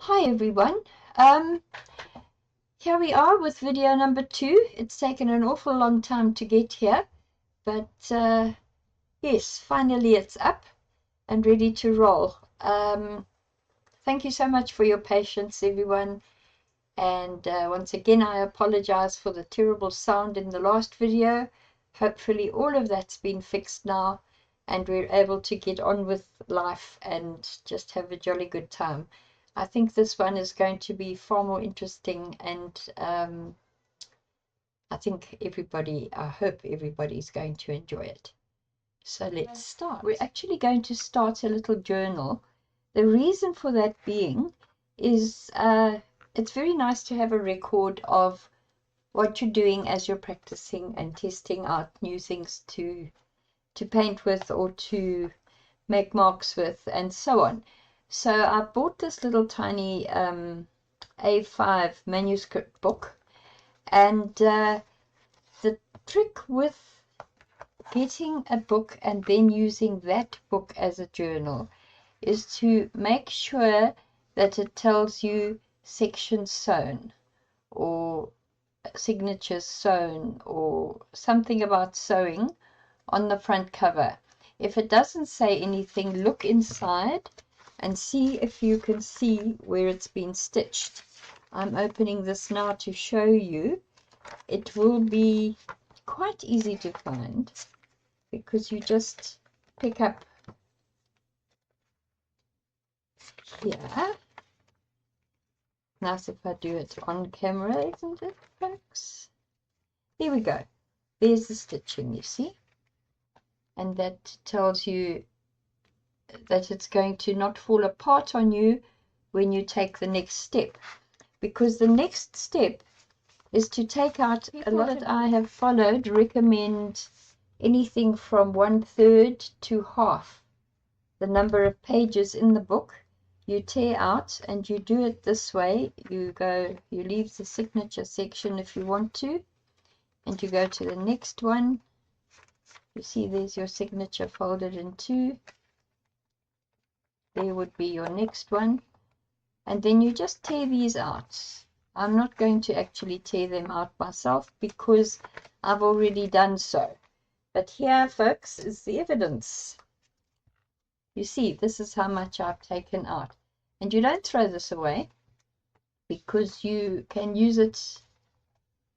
Hi everyone. Um, Here we are with video number 2. It's taken an awful long time to get here, but yes, finally it's up and ready to roll. Thank you so much for your patience, everyone. And once again, I apologize for the terrible sound in the last video. Hopefully all of that's been fixed now and we're able to get on with life and just have a jolly good time. I think this one is going to be far more interesting, and I hope everybody's going to enjoy it. So let's start. We're actually going to start a little journal. The reason for that being is it's very nice to have a record of what you're doing as you're practicing and testing out new things to paint with or to make marks with and so on. So I bought this little tiny A5 manuscript book, and the trick with getting a book and then using that book as a journal is to make sure that it tells you sections sewn or signatures sewn or something about sewing on the front cover. If it doesn't say anything, look inside and see if you can see where it's been stitched. I'm opening this now to show you. It will be quite easy to find because you just pick up here. Nice if I do it on camera, isn't it, folks? There we go. There's the stitching, you see? And that tells you that it's going to not fall apart on you when you take the next step, because the next step is to take out a lot that I have followed recommend anything from 1/3 to half the number of pages in the book. You tear out and you do it this way. You leave the signature section if you want to, and you go to the next one. You see there's your signature folded in two. There would be your next one, and then you just tear these out. I'm not going to actually tear them out myself because I've already done so, but here, folks, is the evidence. You see, this is how much I've taken out, and you don't throw this away because you can use it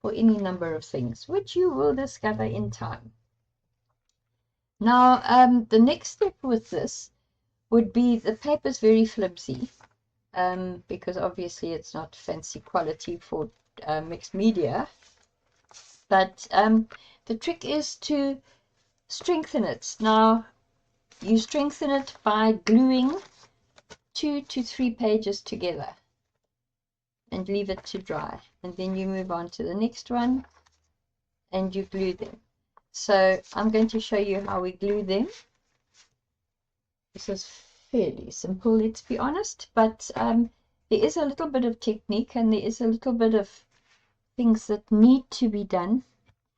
for any number of things, which you will discover in time. Now, the next step with this would be, the paper's very flimsy, because obviously it's not fancy quality for mixed media, but the trick is to strengthen it. Now, you strengthen it by gluing 2 to 3 pages together and leave it to dry, and then you move on to the next one and you glue them. So I'm going to show you how we glue them. This is fairly simple, let's be honest, but there is a little bit of technique and there is a little bit of things that need to be done.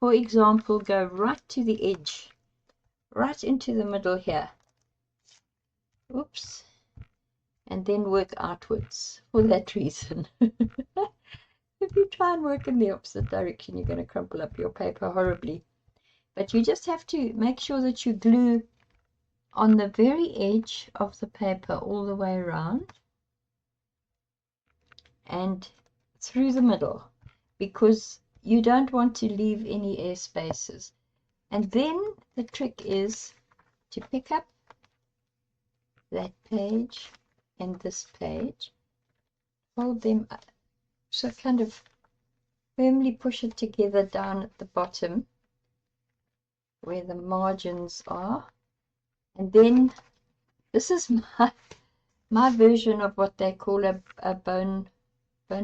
For example, go right to the edge, right into the middle here. Oops. And then work outwards for that reason. If you try and work in the opposite direction, you're going to crumple up your paper horribly. But you just have to make sure that you glue on the very edge of the paper all the way around and through the middle, because you don't want to leave any air spaces. And then the trick is to pick up that page and this page, fold them up, so kind of firmly push it together down at the bottom where the margins are. And then this is my version of what they call a bone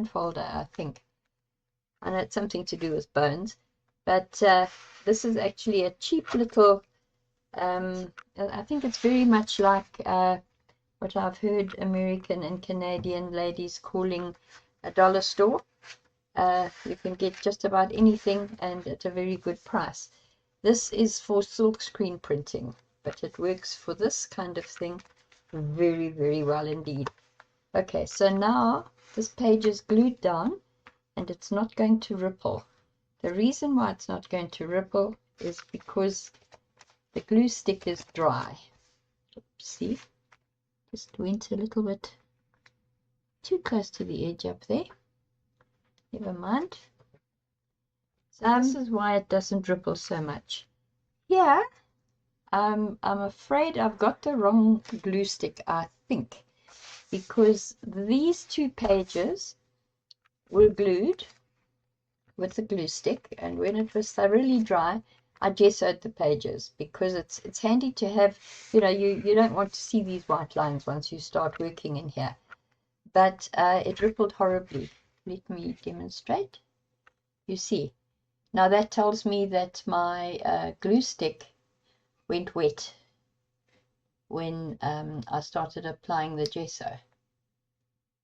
folder, I think. I know it's something to do with bones, but this is actually a cheap little, I think it's very much like what I've heard American and Canadian ladies calling a dollar store. You can get just about anything and at a very good price. This is for silk screen printing, but it works for this kind of thing very, very well indeed. Okay, so now this page is glued down and it's not going to ripple. The reason why it's not going to ripple is because the glue stick is dry. See, just went a little bit too close to the edge up there. Never mind. So this is why it doesn't ripple so much. Here, I'm afraid I've got the wrong glue stick, I think, because these two pages were glued with the glue stick, and when it was thoroughly dry, I gessoed the pages, because it's handy to have, you know, you don't want to see these white lines once you start working in here. But it rippled horribly. Let me demonstrate. You see, now that tells me that my glue stick went wet when I started applying the gesso.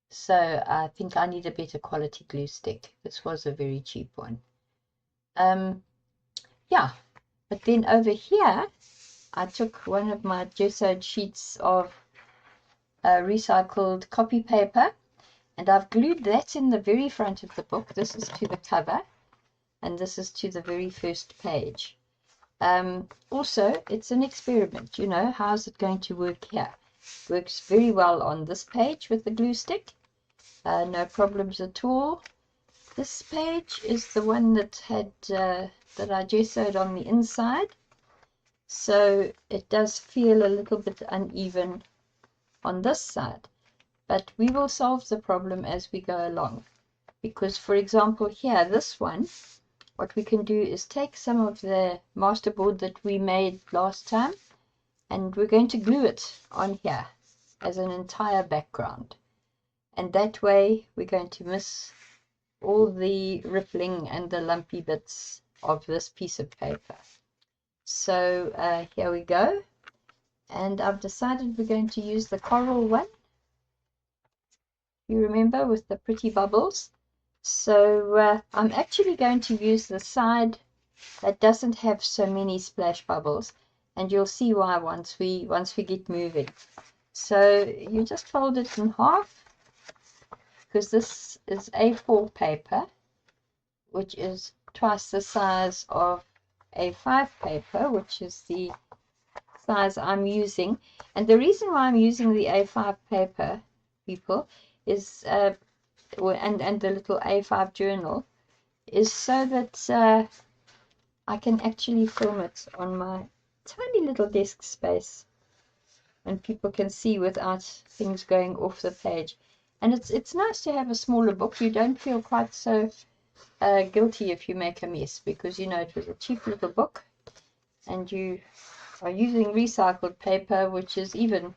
So I think I need a better quality glue stick. This was a very cheap one. Yeah, but then over here I took one of my gessoed sheets of recycled copy paper, and I've glued that in the very front of the book. This is to the cover, and this is to the very first page. Also, it's an experiment, you know, how's it going to work here? Works very well on this page with the glue stick, no problems at all. This page is the one that had that I gessoed on the inside, so it does feel a little bit uneven on this side, but we will solve the problem as we go along. Because, for example, here, this one, what we can do is take some of the masterboard that we made last time, and we're going to glue it on here as an entire background, and that way we're going to miss all the rippling and the lumpy bits of this piece of paper. So here we go, and I've decided we're going to use the coral one, you remember, with the pretty bubbles. So I'm actually going to use the side that doesn't have so many splash bubbles, and you'll see why once we get moving. So you just fold it in half, because this is A4 paper, which is twice the size of A5 paper, which is the size I'm using. And the reason why I'm using the A5 paper, people, is and the little A5 journal, is so that I can actually film it on my tiny little desk space, and people can see without things going off the page. And it's nice to have a smaller book. You don't feel quite so guilty if you make a mess, because you know it was a cheap little book, and you are using recycled paper, which is even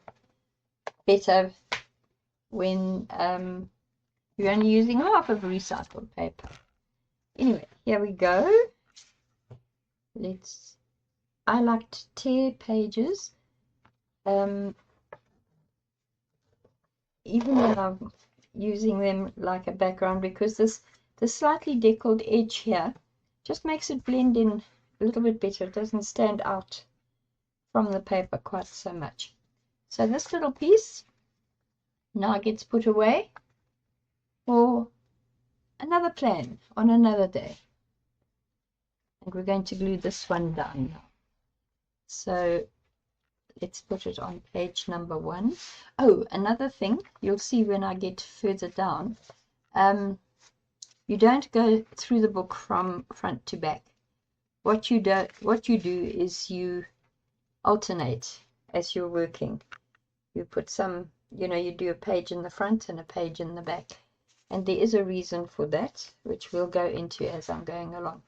better when you're only using half of recycled paper. Anyway, here we go. I like to tear pages, even when I'm using them like a background, because this slightly deckled edge here just makes it blend in a little bit better. It doesn't stand out from the paper quite so much. So this little piece now gets put away for another plan on another day. And we're going to glue this one down now. So let's put it on page number 1. Oh, another thing, you'll see when I get further down, you don't go through the book from front to back. What you do is you alternate as you're working. You put some, you know, you do a page in the front and a page in the back. And there is a reason for that, which we'll go into as I'm going along.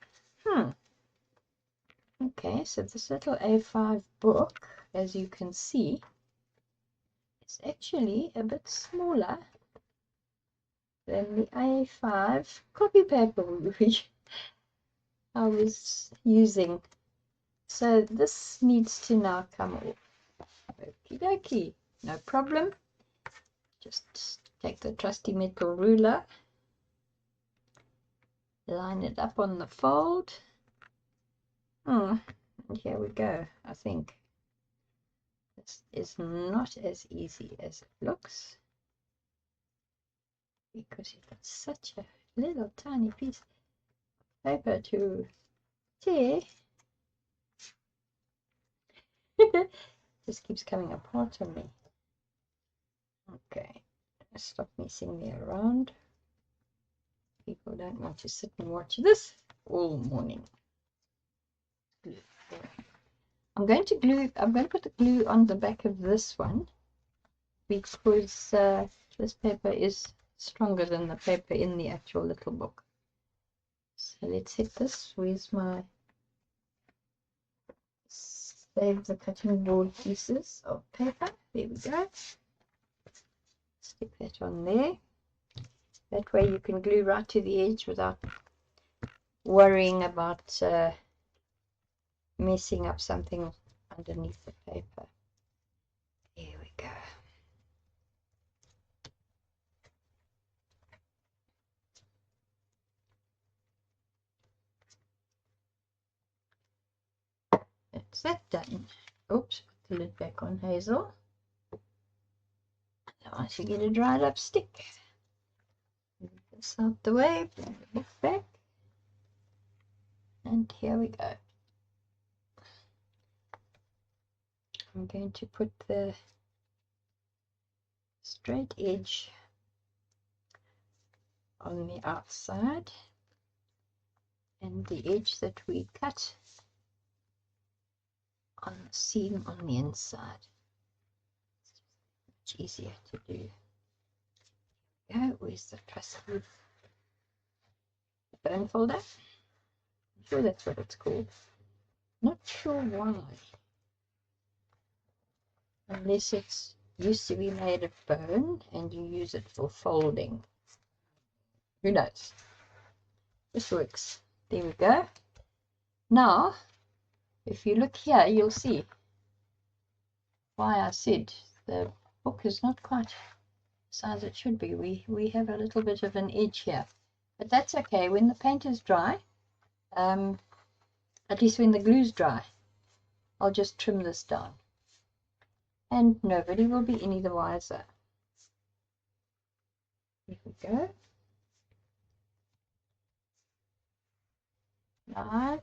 Okay, so this little A5 book, as you can see, is actually a bit smaller than the A5 copy paper which I was using. So this needs to now come off. Okie dokie, no problem. Just take the trusty metal ruler, line it up on the fold. And here we go. I think this is not as easy as it looks. because you've got such a little tiny piece of paper to tear. This keeps coming apart on me. Okay, stop messing me around. People don't want to sit and watch this all morning. I'm going to put the glue on the back of this one because this paper is stronger than the paper in the actual little book. So let's hit this. Where's my save the cutting board pieces of paper? There we go. Stick that on there. That way you can glue right to the edge without worrying about messing up something underneath the paper. There we go. That's that done. Oops, put the lid back on, Hazel. Now I should get a dried up stick. Move this out the way, bring the book back. And here we go. I'm going to put the straight edge on the outside and the edge that we cut on the seam on the inside. It's much easier to do. Yeah, where's the trusty bone folder? I'm sure that's what it's called. Not sure why. Unless it's used to be made of bone and you use it for folding. Who knows? This works. There we go. Now, if you look here, you'll see why I said the book is not quite the size it should be. We have a little bit of an edge here. But that's okay. When the paint is dry, at least when the glue's dry, I'll just trim this down. And nobody will be any the wiser. Here we go. Now, I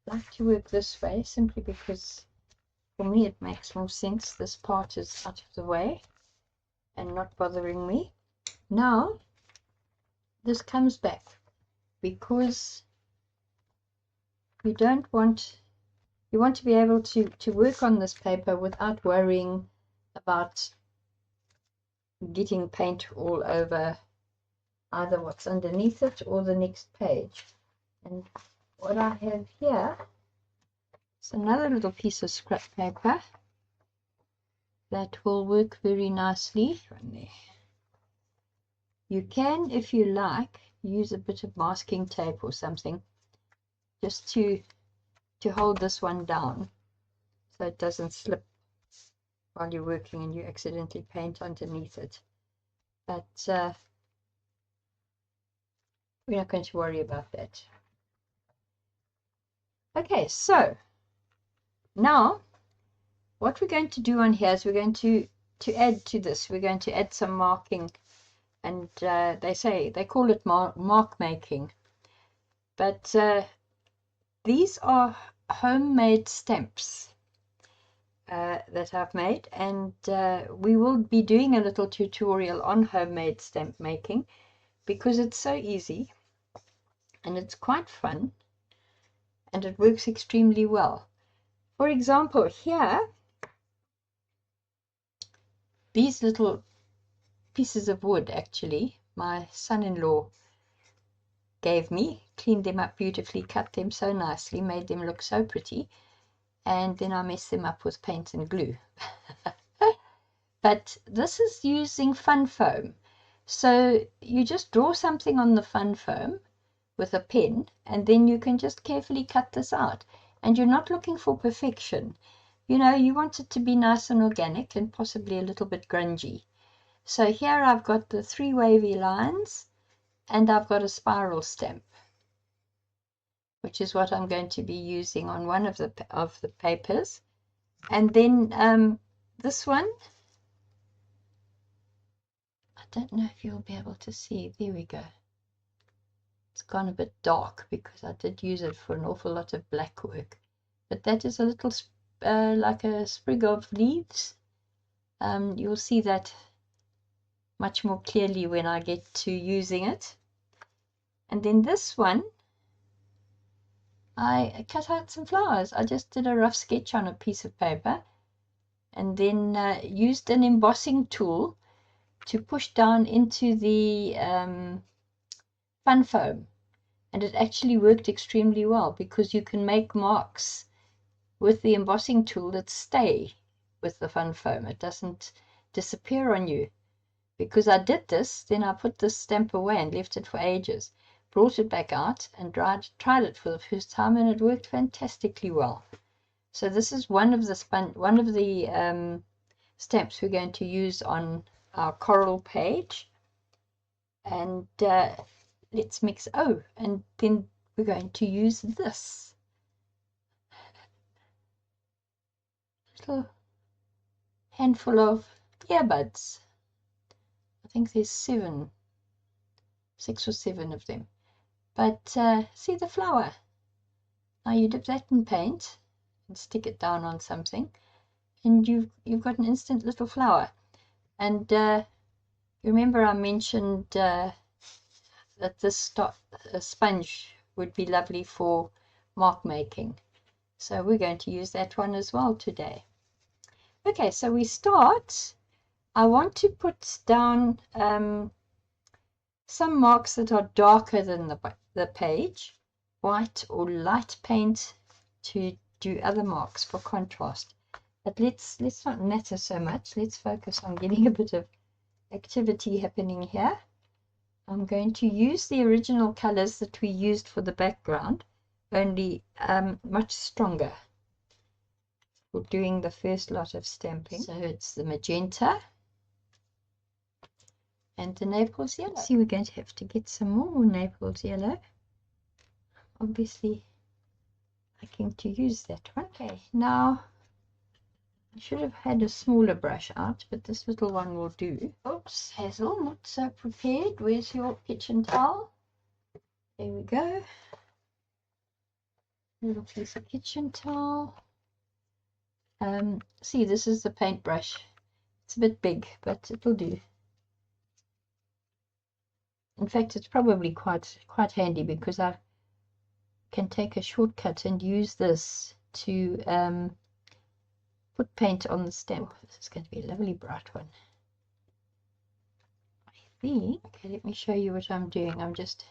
like to work this way simply because for me it makes more sense. This part is out of the way and not bothering me. Now, this comes back because you want to be able to work on this paper without worrying about getting paint all over either what's underneath it or the next page. And what I have here is another little piece of scrap paper that will work very nicely from there. You can, if you like, use a bit of masking tape or something just to hold this one down so it doesn't slip while you're working and you accidentally paint underneath it. But we're not going to worry about that. Okay, so now what we're going to do on here is we're going to add to this. We're going to add some marking, and they call it mark making. But these are homemade stamps that I've made, and we will be doing a little tutorial on homemade stamp making because it's so easy and it's quite fun and it works extremely well. For example, here, these little pieces of wood, actually, my son-in-law gave me, cleaned them up beautifully, cut them so nicely, made them look so pretty, and then I messed them up with paint and glue. But this is using fun foam. So you just draw something on the fun foam with a pen, and then you can just carefully cut this out. And you're not looking for perfection. You know, you want it to be nice and organic and possibly a little bit grungy. So here I've got the 3 wavy lines, and I've got a spiral stamp, which is what I'm going to be using on one of the papers. And then this one, I don't know if you'll be able to see. There we go. It's gone a bit dark because I did use it for an awful lot of black work. But that is a little like a sprig of leaves. You'll see that much more clearly when I get to using it. And then this one, I cut out some flowers. I just did a rough sketch on a piece of paper and then used an embossing tool to push down into the fun foam, and it actually worked extremely well because you can make marks with the embossing tool that stay with the fun foam. It doesn't disappear on you. Because I did this, then I put this stamp away and left it for ages, brought it back out and tried it for the first time, and it worked fantastically well. So this is one of the stamps we're going to use on our coral page. And let's mix. Oh, and then we're going to use this little handful of earbuds. I think there's 6 or 7 of them. But see the flower. Now you dip that in paint and stick it down on something, and you've got an instant little flower. And remember I mentioned that this sponge would be lovely for mark making. So we're going to use that one as well today. Okay, so we start. I want to put down some marks that are darker than the page, white or light paint to do other marks for contrast. But let's not natter so much. Let's focus on getting a bit of activity happening here. I'm going to use the original colors that we used for the background, only much stronger for doing the first lot of stamping. So it's the magenta and the Naples yellow. See, we're going to have to get some more Naples yellow. Obviously liking to use that one. Okay, now I should have had a smaller brush out, but this little one will do. Oops, Hazel, not so prepared. Where's your kitchen towel? There we go. A little piece of kitchen towel. See, this is the paintbrush. It's a bit big, but it'll do. In fact, it's probably quite handy because I can take a shortcut and use this to put paint on the stamp. This is going to be a lovely bright one, I think. Okay, let me show you what I'm doing. I'm just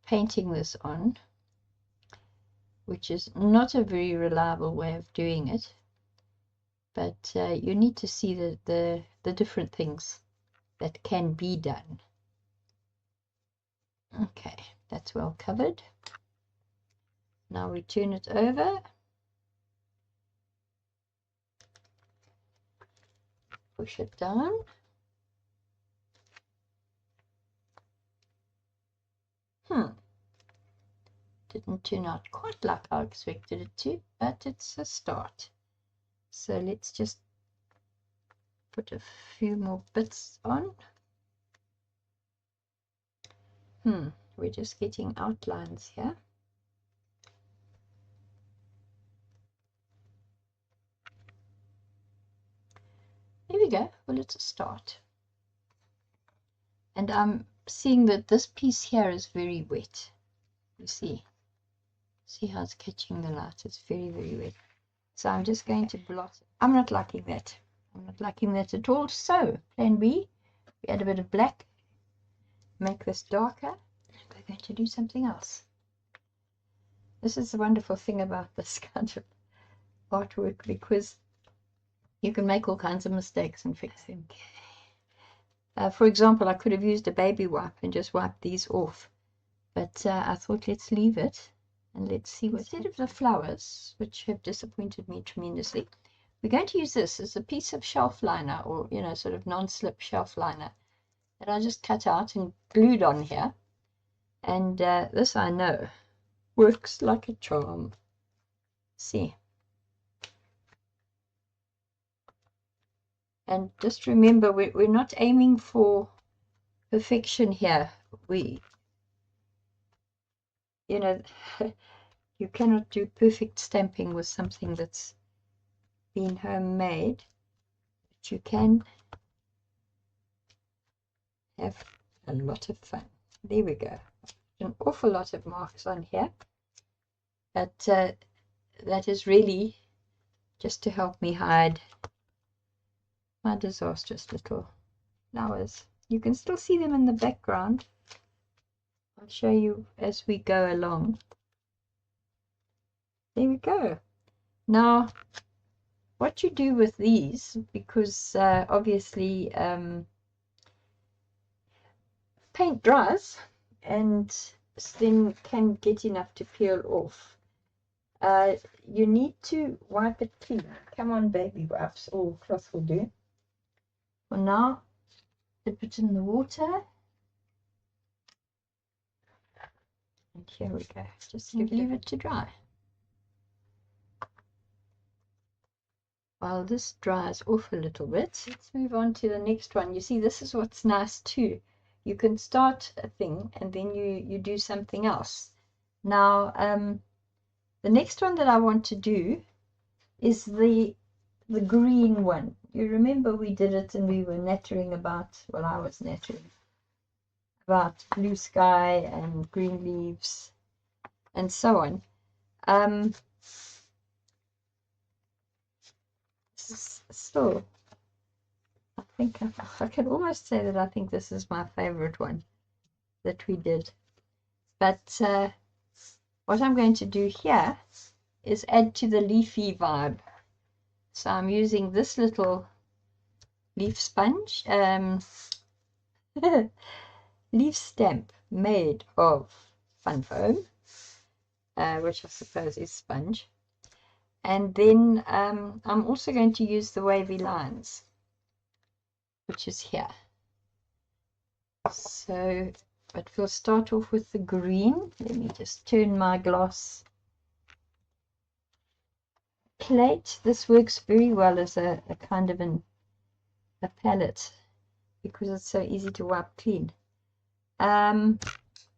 painting this on, which is not a very reliable way of doing it, but you need to see the different things that can be done. Okay, that's well covered. Now we turn it over. Push it down. Didn't turn out quite like I expected it to, but it's a start. So let's just put a few more bits on. We're just getting outlines here. There we go. Well, it's a start. And I'm seeing that this piece here is very wet. You see how it's catching the light. It's very, very wet. So I'm just going to blot it. I'm not liking that. I'm not liking that at all. So plan B, we add a bit of black, make this darker, and we're going to do something else. This is the wonderful thing about this kind of artwork, because you can make all kinds of mistakes and fix them. For example, I could have used a baby wipe and just wiped these off, but I thought let's leave it and let's see what. Instead of the flowers, which have disappointed me tremendously, we're going to use this as a piece of shelf liner, or sort of non-slip shelf liner that I just cut out and glued on here. And this, I know, works like a charm. See, And just remember, we're not aiming for perfection here. You know, you cannot do perfect stamping with something that's been homemade, but you can have a lot of fun. There we go. An awful lot of marks on here, but that is really just to help me hide my disastrous little flowers. You can still see them in the background. I'll show you as we go along. There we go. Now, what you do with these, because obviously paint dries and then can get enough to peel off. You need to wipe it clean. Come on, baby wipes, or cloth will do. For now, dip it in the water. And here we go. Just leave it to dry. While this dries off a little bit, let's move on to the next one. You see, this is what's nice too. You can start a thing and then you do something else. Now, the next one that I want to do is the green one. You remember we did it and we were nattering about, well, I was nattering about blue sky and green leaves and so on. Still, I think I can almost say that I think this is my favorite one that we did. But what I'm going to do here is add to the leafy vibe. So I'm using this little leaf sponge, leaf stamp made of fun foam, which I suppose is sponge. And then I'm also going to use the wavy lines, which is here. So, but we'll start off with the green. Let me just turn my glass plate. This works very well as a kind of a palette because it's so easy to wipe clean.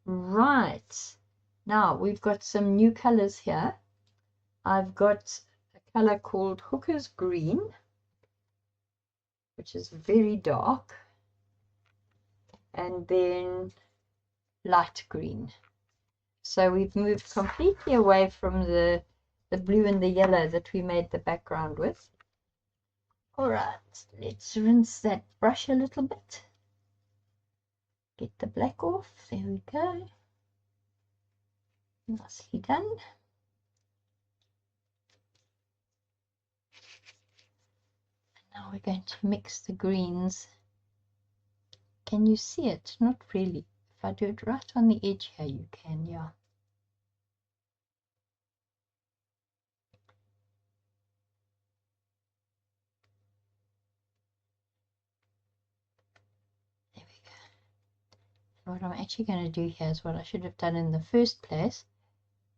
Right, now we've got some new colors here. I've got a color called Hooker's Green, which is very dark, and then light green. So we've moved completely away from the blue and the yellow that we made the background with. All right, let's rinse that brush a little bit. Get the black off. There we go. Nicely done. Now we're going to mix the greens. Can you see it? Not really. If I do it right on the edge here, you can, yeah. There we go. And what I'm actually going to do here is what I should have done in the first place,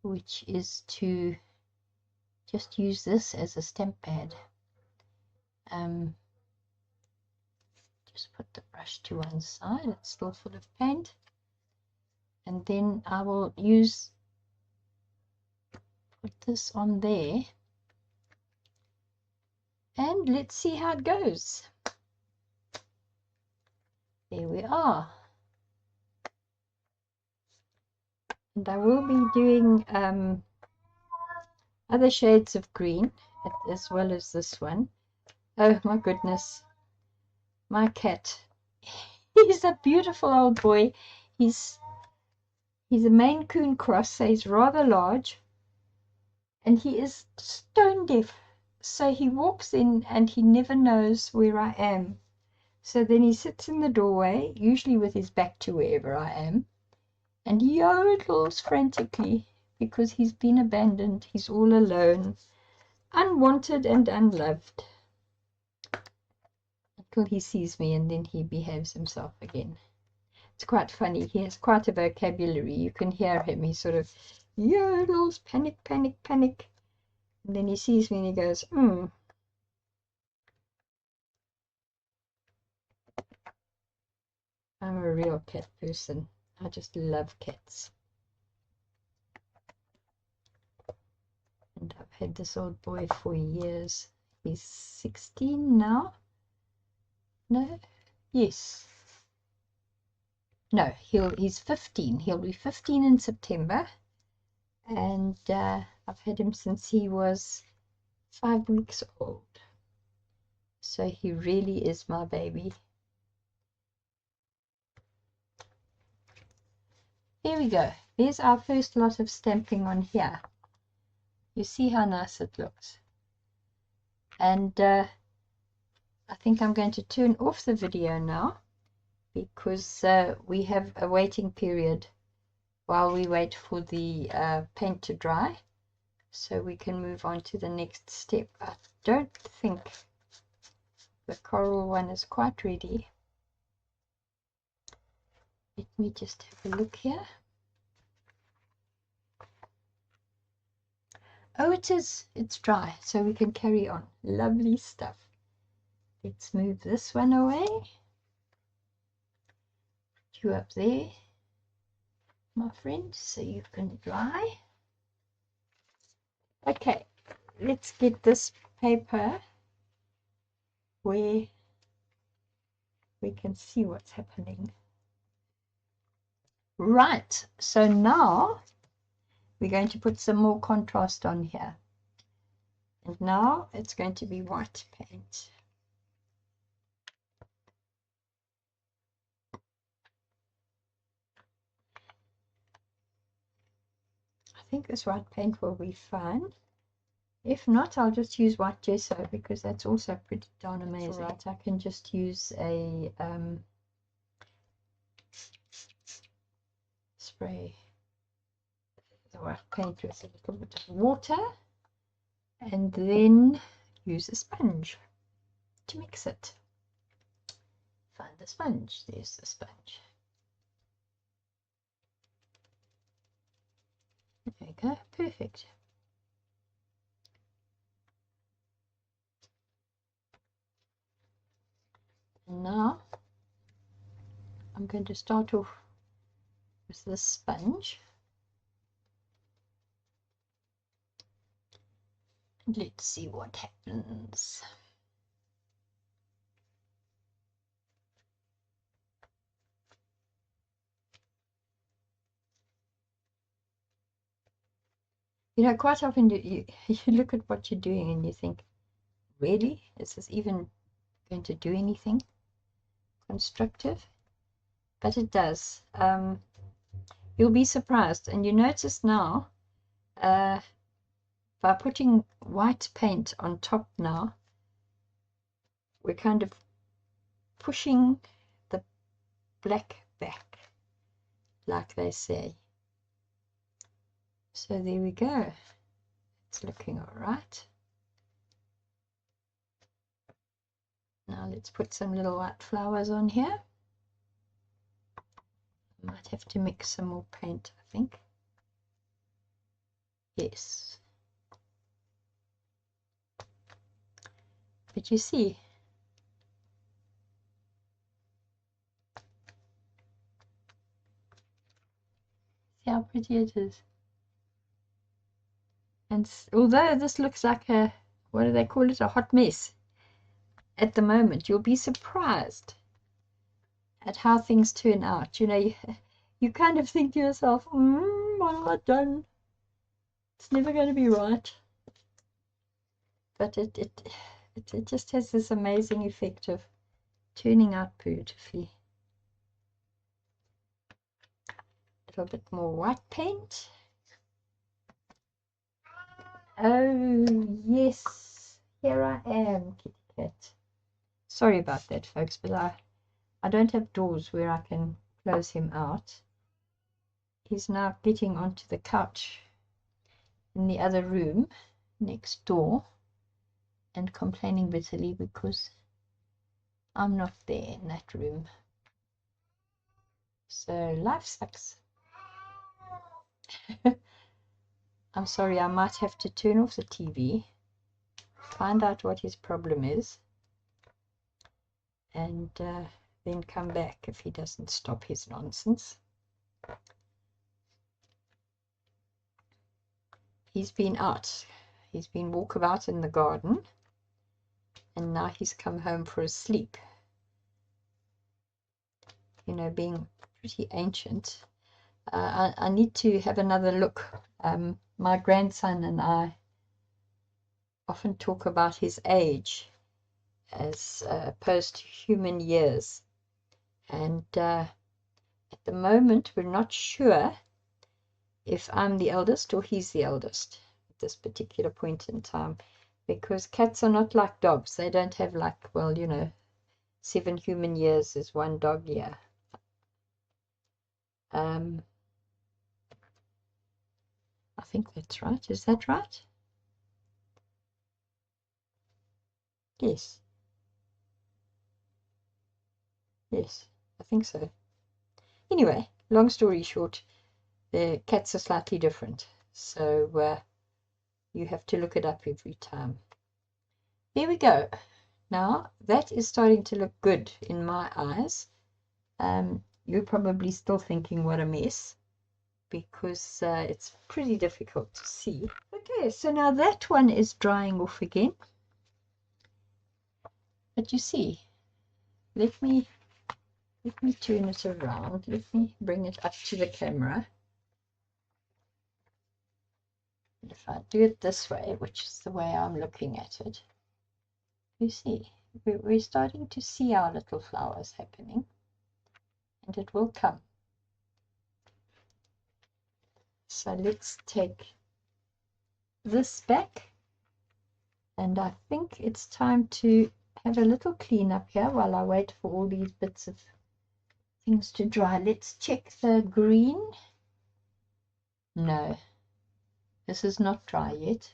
which is to just use this as a stamp pad. Just put the brush to one side, it's still full of paint, and then I will put this on there, and let's see how it goes. There we are. And I will be doing other shades of green as well as this one. Oh my goodness, my cat. He's a beautiful old boy. He's a Maine Coon cross, so he's rather large, and he is stone deaf. So he walks in and he never knows where I am. So then he sits in the doorway, usually with his back to wherever I am, and yodels frantically because he's been abandoned. He's all alone, unwanted and unloved, until he sees me, and then he behaves himself again. It's quite funny. He has quite a vocabulary. You can hear him. He sort of yodels, panic, panic, panic. And then he sees me and he goes, I'm a real cat person. I just love cats. And I've had this old boy for years. He's 16 now. No? Yes. No, he's 15. He'll be 15 in September. And I've had him since he was 5 weeks old. So he really is my baby. There we go. There's our first lot of stamping on here. You see how nice it looks. And I think I'm going to turn off the video now because we have a waiting period while we wait for the paint to dry, so we can move on to the next step. I don't think the coral one is quite ready. Let me just have a look here. Oh, it is. It's dry, so we can carry on. Lovely stuff. Let's move this one away. Put you up there, my friend, so you can dry. Okay, let's get this paper where we can see what's happening. Right, so now we're going to put some more contrast on here. And now it's going to be white paint. I think this white paint will be fine. If not, I'll just use white gesso because that's also pretty darn amazing. Right, I can just use a spray the white paint with a little bit of water and then use a sponge to mix it. Find the sponge. There's the sponge. There we go. Perfect. And now I'm going to start off with the sponge. And let's see what happens. You know, quite often you look at what you're doing and you think, really? Is this even going to do anything constructive? But it does. You'll be surprised. And you notice now, by putting white paint on top now, we're kind of pushing the black back, like they say. So there we go. It's looking all right. Now let's put some little white flowers on here. Might have to mix some more paint, I think. Yes. But you see, how pretty it is. And although this looks like a, what do they call it, a hot mess at the moment, you'll be surprised at how things turn out. You know, you kind of think to yourself, what have I done? It's never going to be right. But it just has this amazing effect of turning out beautifully. A little bit more white paint. Oh, yes, here I am, kitty cat. Sorry about that, folks, but I don't have doors where I can close him out. He's now getting onto the couch in the other room next door and complaining bitterly because I'm not there in that room. So life sucks. I'm sorry, I might have to turn off the TV, find out what his problem is, and then come back if he doesn't stop his nonsense. He's been out. He's been walkabout in the garden, and now he's come home for a sleep. You know, being pretty ancient. I need to have another look. My grandson and I often talk about his age as opposed to human years. And at the moment, we're not sure if I'm the eldest or he's the eldest at this particular point in time, because cats are not like dogs. They don't have like, well, you know, 7 human years is 1 dog year. I think that's right. Is that right? Yes. Yes, I think so. Anyway, long story short, the cats are slightly different. So you have to look it up every time. There we go. Now, that is starting to look good in my eyes. You're probably still thinking, what a mess, because it's pretty difficult to see. Okay, so now that one is drying off again. But you see, let me turn it around. Let me bring it up to the camera. And if I do it this way, which is the way I'm looking at it, you see, we're starting to see our little flowers happening, and it will come. So let's take this back, and I think it's time to have a little clean up here while I wait for all these bits of things to dry. Let's check the green. No, this is not dry yet,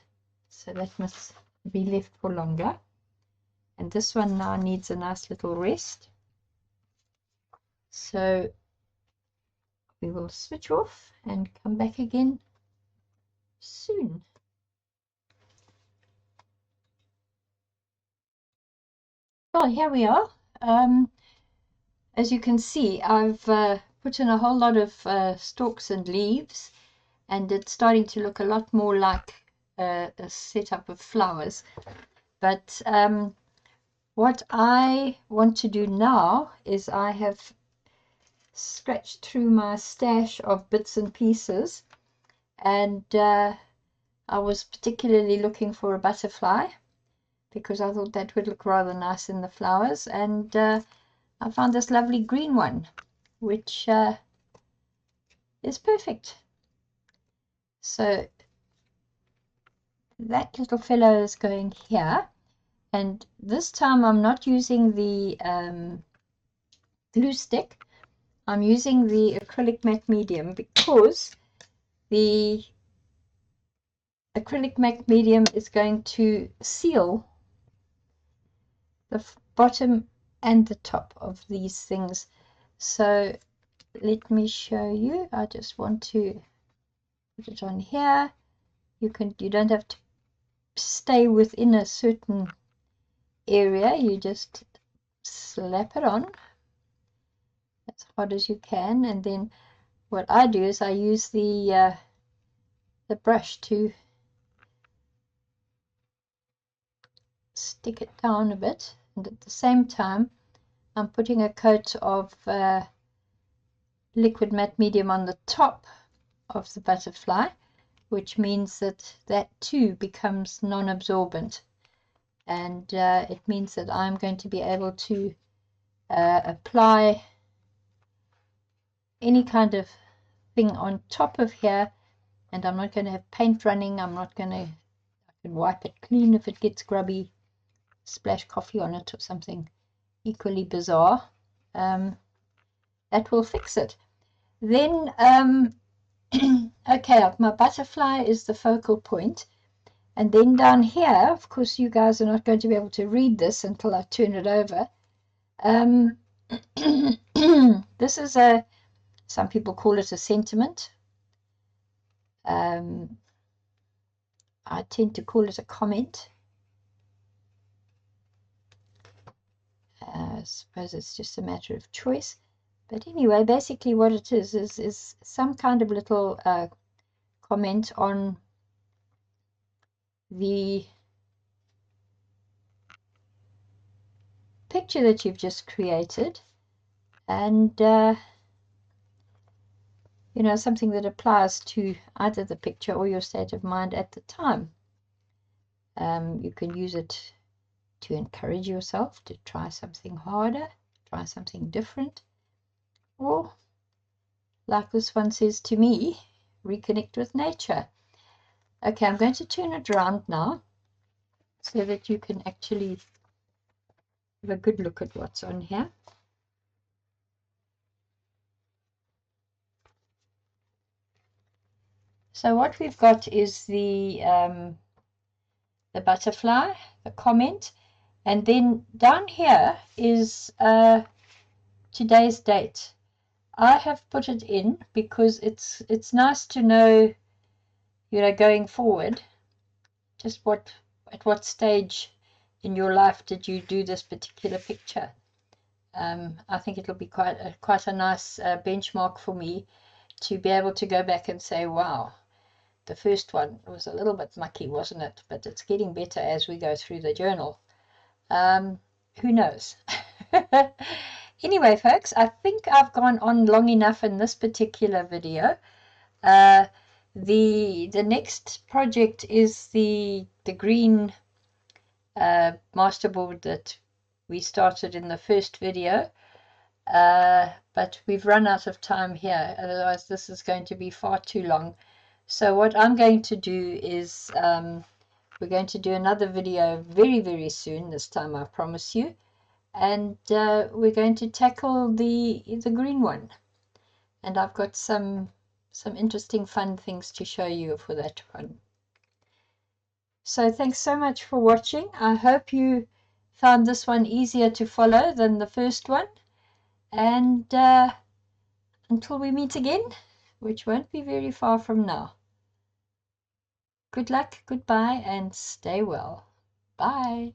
so that must be left for longer. And this one now needs a nice little rest. So we will switch off and come back again soon. Well, here we are. As you can see, I've put in a whole lot of stalks and leaves, and it's starting to look a lot more like a setup of flowers. But what I want to do now is I have scratched through my stash of bits and pieces, and I was particularly looking for a butterfly because I thought that would look rather nice in the flowers, and I found this lovely green one, which is perfect. So that little fellow is going here, and this time I'm not using the glue stick. I'm using the acrylic matte medium because the acrylic matte medium is going to seal the bottom and the top of these things. So let me show you. I just want to put it on here. You don't have to stay within a certain area. You just slap it on as hard as you can, and then what I do is I use the brush to stick it down a bit, and at the same time I'm putting a coat of liquid matte medium on the top of the butterfly, which means that that too becomes non-absorbent, and it means that I'm going to be able to apply any kind of thing on top of here, and I'm not going to have paint running. I'm not going to, I can wipe it clean if it gets grubby, splash coffee on it or something equally bizarre. That will fix it. Then okay, my butterfly is the focal point, and then down here, of course you guys are not going to be able to read this until I turn it over. This is some people call it a sentiment. I tend to call it a comment. suppose it's just a matter of choice. But anyway, basically what it is some kind of little comment on the picture that you've just created, and you know, something that applies to either the picture or your state of mind at the time. You can use it to encourage yourself to try something harder, try something different, or like this one says to me, reconnect with nature. Okay, I'm going to turn it around now so that you can actually have a good look at what's on here. So what we've got is the butterfly, the comment, and then down here is today's date. I have put it in because it's nice to know, you know, going forward, just at what stage in your life did you do this particular picture. I think it'll be quite a nice benchmark for me to be able to go back and say, wow, the first one was a little bit mucky, wasn't it? But it's getting better as we go through the journal. Who knows? Anyway, folks, I think I've gone on long enough in this particular video. The next project is the green masterboard that we started in the first video, but we've run out of time here, otherwise this is going to be far too long. So what I'm going to do is we're going to do another video very, very soon, this time I promise you, and we're going to tackle the green one, and I've got some interesting fun things to show you for that one. So thanks so much for watching. I hope you found this one easier to follow than the first one, and until we meet again, which won't be very far from now, good luck, goodbye, and stay well. Bye.